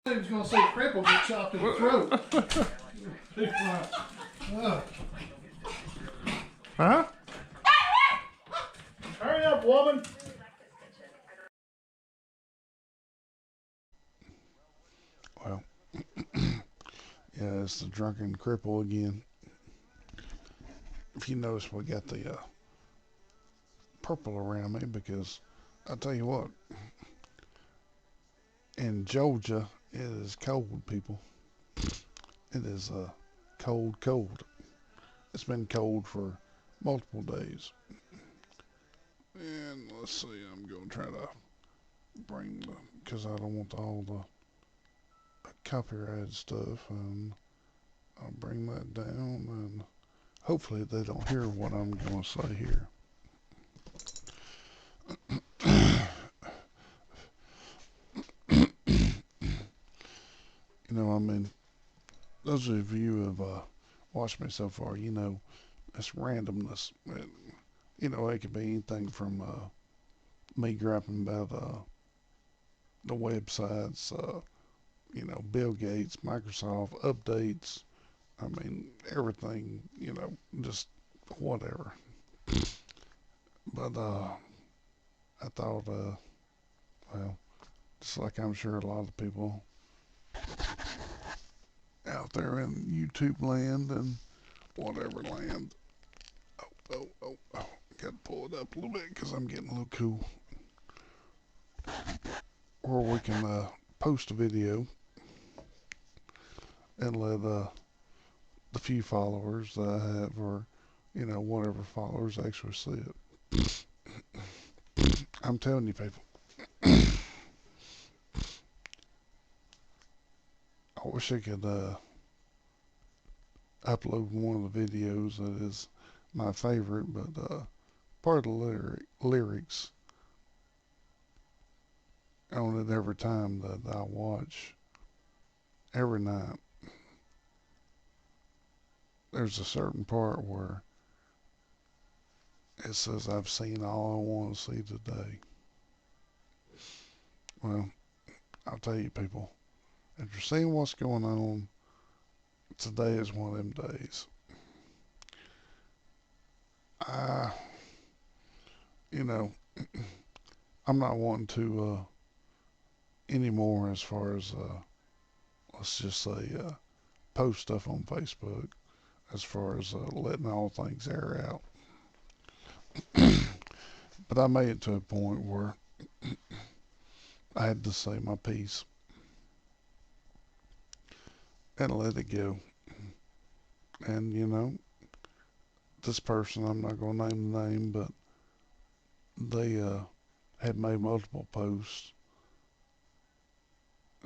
He was going to say cripple get chopped in the throat. Huh? Hurry up, woman. Well, yeah, it's the drunken cripple again. If you notice, we got the purple around me because I tell you what, in Georgia, it is cold, people. It is cold, cold. It's been cold for multiple days. And let's see, I'm going to try to bring the, because I don't want all the copyrighted stuff, and I'll bring that down, and hopefully they don't hear what I'm going to say here. You know, I mean, those of you who have watched me so far, you know, it's randomness. You know, it could be anything from me griping about the websites, you know, Bill Gates, Microsoft, updates. I mean, everything, you know, just whatever. But I thought, well, just like I'm sure a lot of people out there in YouTube land and whatever land, oh, got to pull it up a little bit because I'm getting a little cool. Or we can post a video and let the few followers that I have, or you know, whatever followers actually see it. I'm telling you, people, I wish I could upload one of the videos that is my favorite, but part of the lyrics on it every time that I watch every night. There's a certain part where it says, "I've seen all I want to see today." Well, I'll tell you, people, if you're seeing what's going on, today is one of them days. I, you know, I'm not wanting to anymore as far as let's just say post stuff on Facebook as far as letting all things air out. But I made it to a point where I had to say my piece and let it go. And you know, this person, I'm not going to name the name, but they had made multiple posts,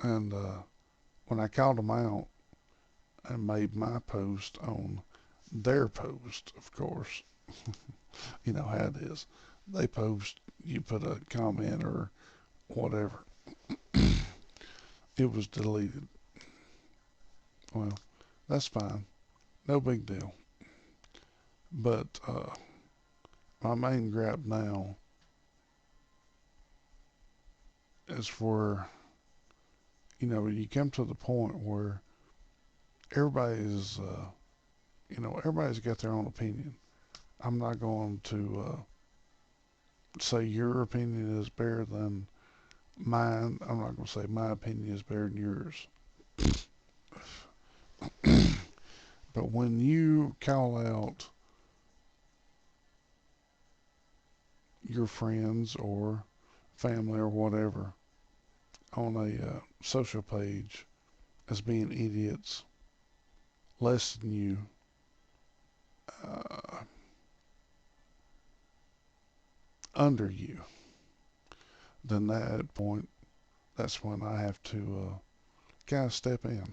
and when I called them out and made my post on their post, of course, you know how it is. They post, you put a comment or whatever. It was deleted. Well, that's fine. No big deal. But my main gripe now is for, you know, you come to the point where everybody's, you know, everybody's got their own opinion. I'm not going to say your opinion is better than mine. I'm not going to say my opinion is better than yours. But when you call out your friends or family or whatever on a social page as being idiots, less than you, uh, under you, then that point, that's when I have to kind of step in.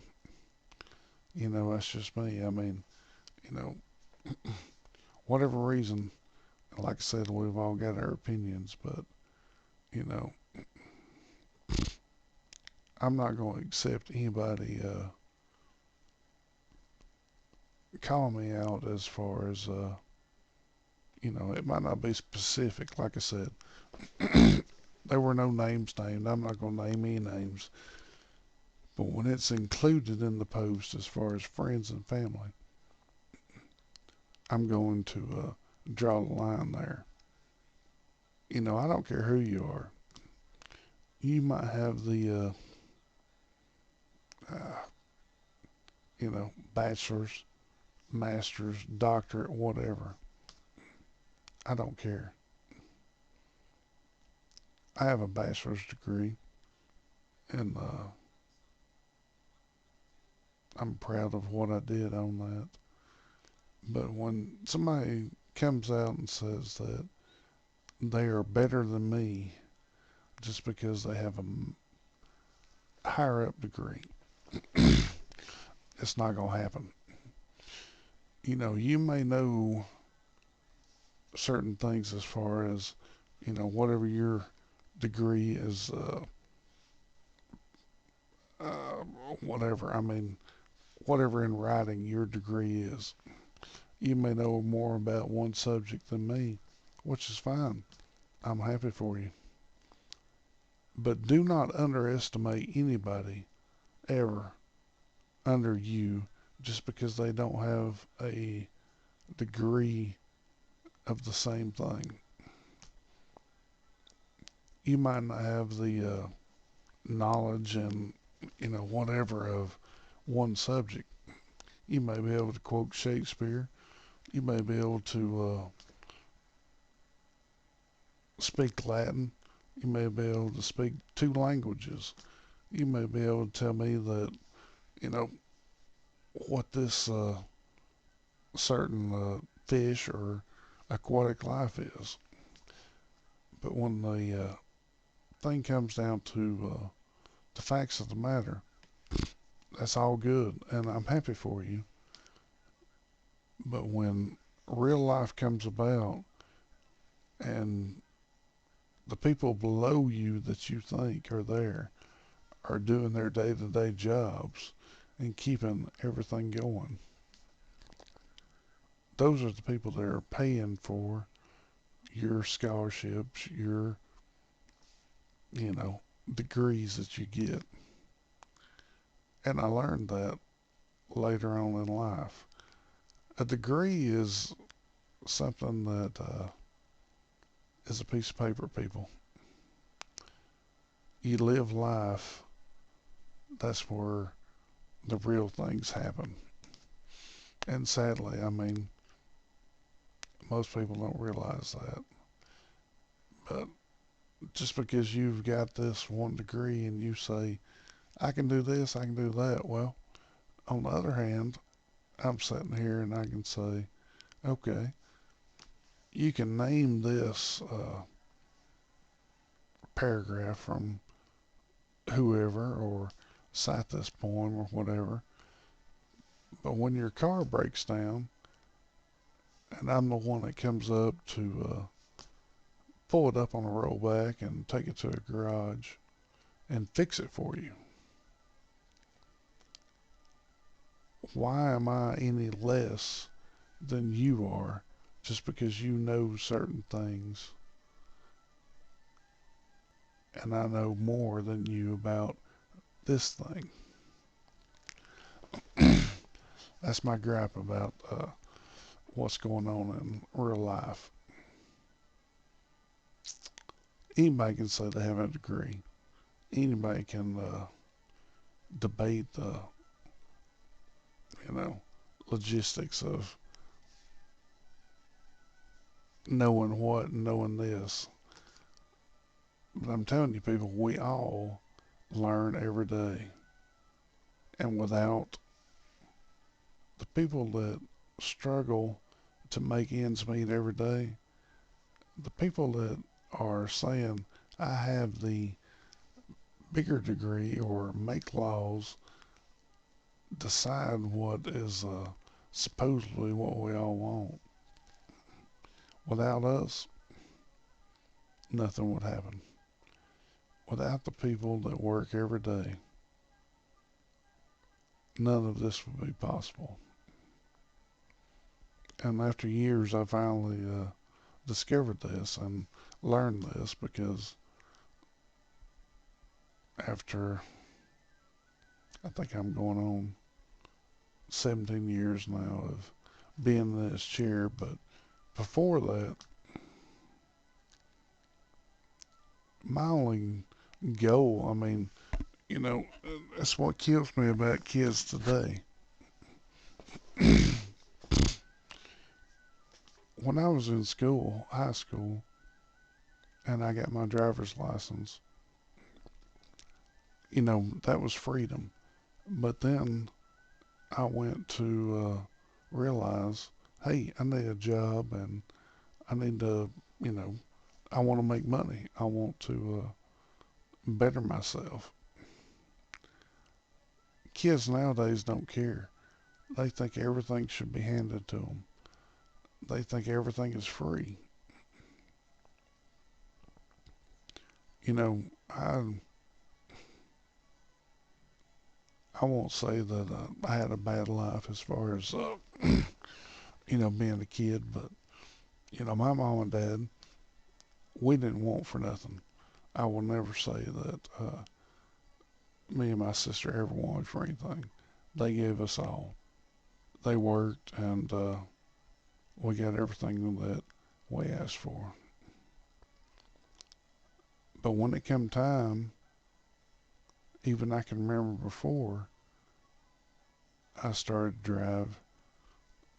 You know, that's just me. I mean, you know, whatever reason, like I said, we've all got our opinions, but, you know, I'm not going to accept anybody calling me out as far as, you know, it might not be specific. Like I said, there were no names named. I'm not going to name any names. But when it's included in the post as far as friends and family, I'm going to draw the line there. I don't care who you are. You might have the, bachelor's, master's, doctorate, whatever. I don't care. I have a bachelor's degree, and I'm proud of what I did on that. But when somebody comes out and says that they are better than me just because they have a higher up degree, it's not going to happen. You may know certain things as far as, whatever your degree is, uh, whatever. I mean, whatever in writing your degree is. You may know more about one subject than me, which is fine. I'm happy for you. But do not underestimate anybody ever under you just because they don't have a degree of the same thing. You might not have the knowledge and, whatever of one subject. You may be able to quote Shakespeare. You may be able to speak Latin. You may be able to speak two languages. You may be able to tell me that, you know, what this certain fish or aquatic life is. But when the thing comes down to the facts of the matter, that's all good, and I'm happy for you. But when real life comes about and the people below you that you think are there are doing their day-to-day jobs and keeping everything going, those are the people that are paying for your scholarships, your, you know, degrees that you get. And I learned that later on in life. A degree is something that is a piece of paper, people. You live life, that's where the real things happen. And sadly, I mean, most people don't realize that. But just because you've got this one degree and you say, I can do this, I can do that, well, on the other hand, I'm sitting here and I can say, okay, you can name this paragraph from whoever or cite this poem or whatever. But when your car breaks down and I'm the one that comes up to pull it up on a rollback and take it to a garage and fix it for you, why am I any less than you are just because you know certain things and I know more than you about this thing? That's my gripe about what's going on in real life. Anybody can say they have a degree. Anybody can debate the, you know, logistics of knowing what and knowing this. But I'm telling you, people, we all learn every day. And without the people that struggle to make ends meet every day, the people that are saying, I have the bigger degree or make laws, decide what is supposedly what we all want. Without us, nothing would happen. Without the people that work every day, none of this would be possible. And after years, I finally discovered this and learned this because after I think I'm going on 17 years now of being in this chair, but before that, my only goal, I mean, you know, that's what kills me about kids today. When I was in school, high school, and I got my driver's license, that was freedom. But then I went to realize, hey, I need a job and I need to, you know, I want to make money. I want to better myself. Kids nowadays don't care. They think everything should be handed to them. They think everything is free. You know, I won't say that I had a bad life as far as being a kid, but my mom and dad, we didn't want for nothing. I will never say that me and my sister ever wanted for anything. They gave us all. They worked, and we got everything that we asked for. But when it came time, even I can remember before I started to drive,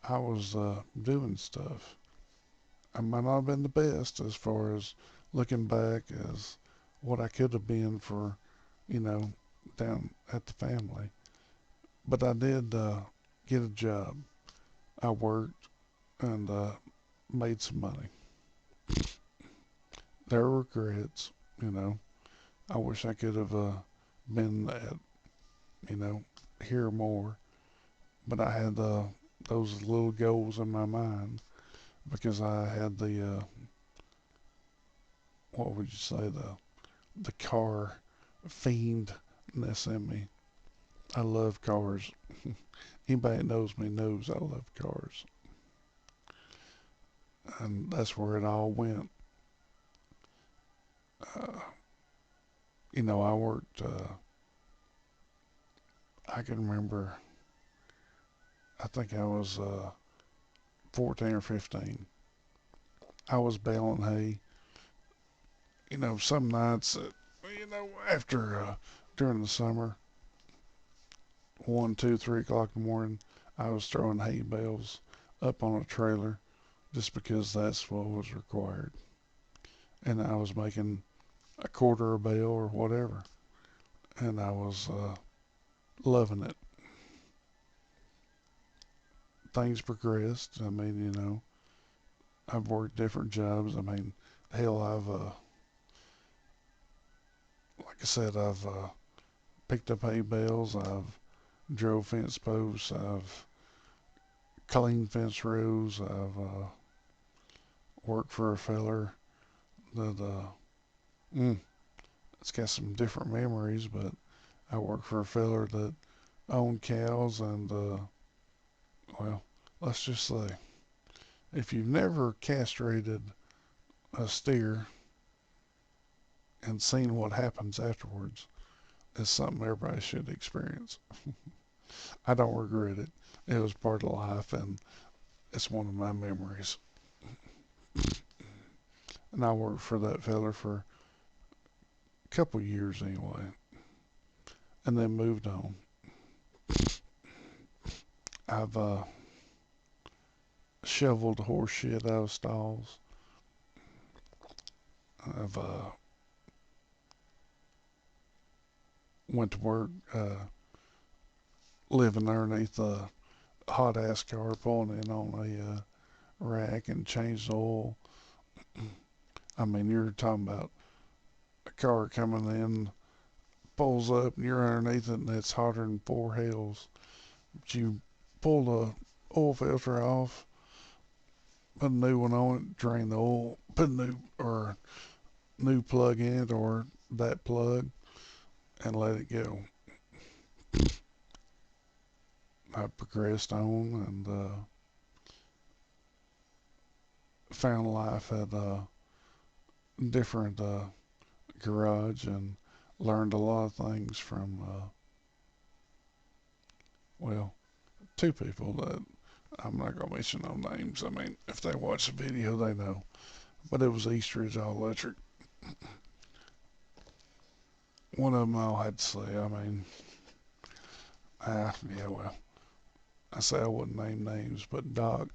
I was doing stuff. I might not have been the best as far as looking back as what I could have been for, you know, down at the family. But I did get a job. I worked and made some money. There were regrets, you know. I wish I could have been at, you know, here more. But I had those little goals in my mind because I had what would you say, the car fiendness in me. I love cars. Anybody that knows me knows I love cars. And that's where it all went. Uh, I worked, I can remember, I think I was 14 or 15. I was baling hay. Some nights, after, during the summer, 1, 2, 3 o'clock in the morning, I was throwing hay bales up on a trailer just because that's what was required. And I was making a quarter a bale or whatever. And I was loving it. Things progressed. I mean, I've worked different jobs. I mean, hell, like I said, I've picked up hay bales. I've drove fence posts. I've cleaned fence rows. I've worked for a feller that, mm, it's got some different memories, but I worked for a feller that owned cows and, well, let's just say, if you've never castrated a steer and seen what happens afterwards, it's something everybody should experience. I don't regret it. It was part of life, and it's one of my memories. And I worked for that feller for a couple years anyway, and then moved on. I've shoveled horse shit out of stalls. I've went to work living underneath a hot ass car, pulling in on a rack and changed oil. I mean, you're talking about a car coming in, pulls up, and you're underneath it, and it's hotter than four hells. But you pull the oil filter off, put a new one on it, drain the oil, put a new plug in it or that plug, and let it go. I progressed on and found life at a different garage and learned a lot of things from Well, two people that I'm not gonna mention no names. I mean, if they watch the video, they know. But it was Eastridge All Electric. One of them I'll have to say. I mean, yeah, well, I say I wouldn't name names, but Doc,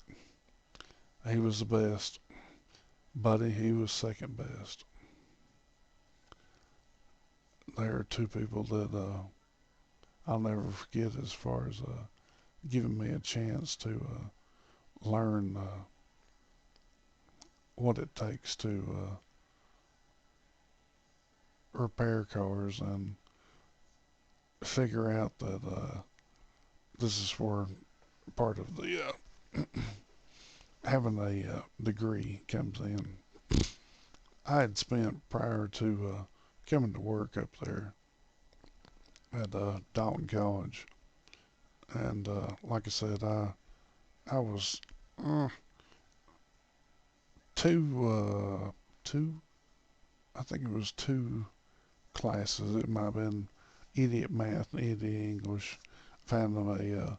he was the best. Buddy, he was second best. There are two people that I'll never forget as far as giving me a chance to learn what it takes to repair cars and figure out that this is where part of the having a degree comes in. I had spent prior to coming to work up there at Dalton College, and like I said, I was uh, two, I think it was two classes. It might have been idiot math and idiot English, found a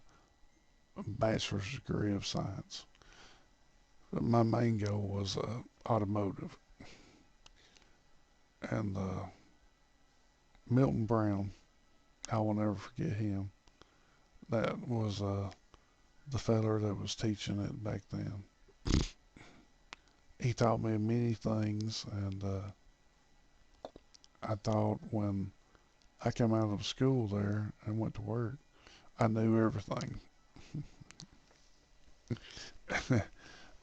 bachelor's degree of science. But my main goal was automotive, and Milton Brown, I will never forget him. That was the feller that was teaching it back then. He taught me many things, and I thought when I came out of school there and went to work, I knew everything.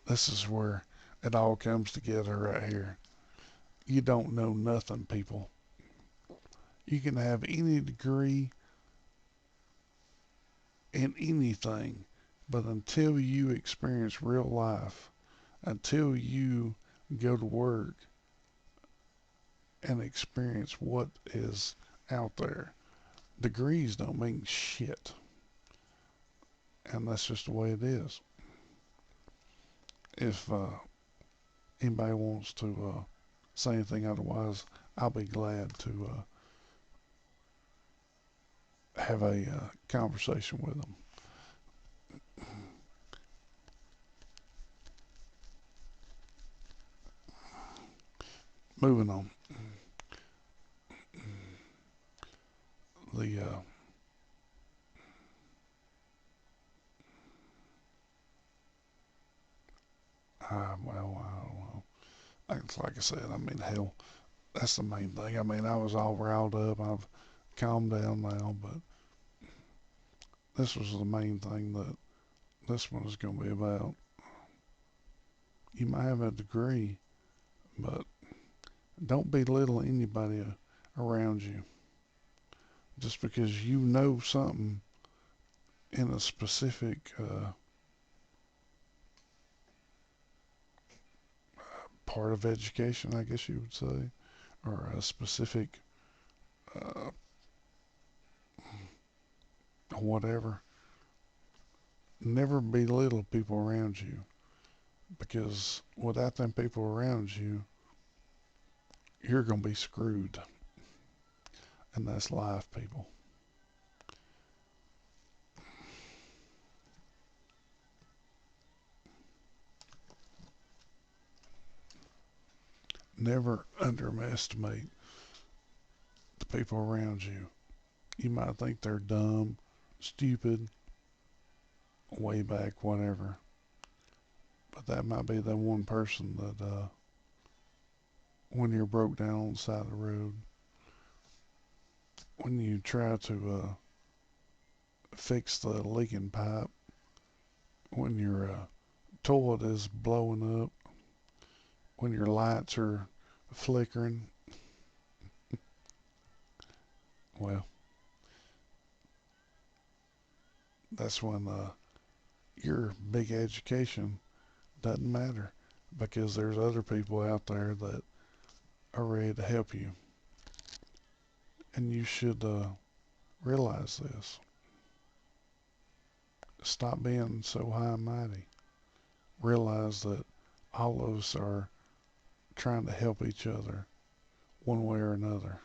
This is where it all comes together right here. You don't know nothing, people. You can have any degree in anything, but until you experience real life, until you go to work and experience what is out there, degrees don't mean shit. And that's just the way it is. If anybody wants to say anything otherwise, I'll be glad to have a conversation with them. Moving on. The well, I don't know. Like I said, I mean, hell, that's the main thing. I mean, I was all riled up. I've calmed down now, but this was the main thing that this one is going to be about. You might have a degree, but don't belittle anybody around you. Just because you know something in a specific part of education, I guess you would say, or a specific uh, whatever. Never belittle people around you, because without them people around you, you're going to be screwed. And that's life, people. Never underestimate the people around you. You might think they're dumb, stupid, way back, whatever. But that might be the one person that, when you're broke down on the side of the road, when you try to fix the leaking pipe, when your toilet is blowing up, when your lights are flickering, well, that's when your big education doesn't matter, because there's other people out there that are ready to help you. And you should realize this. Stop being so high and mighty. Realize that all of us are trying to help each other one way or another.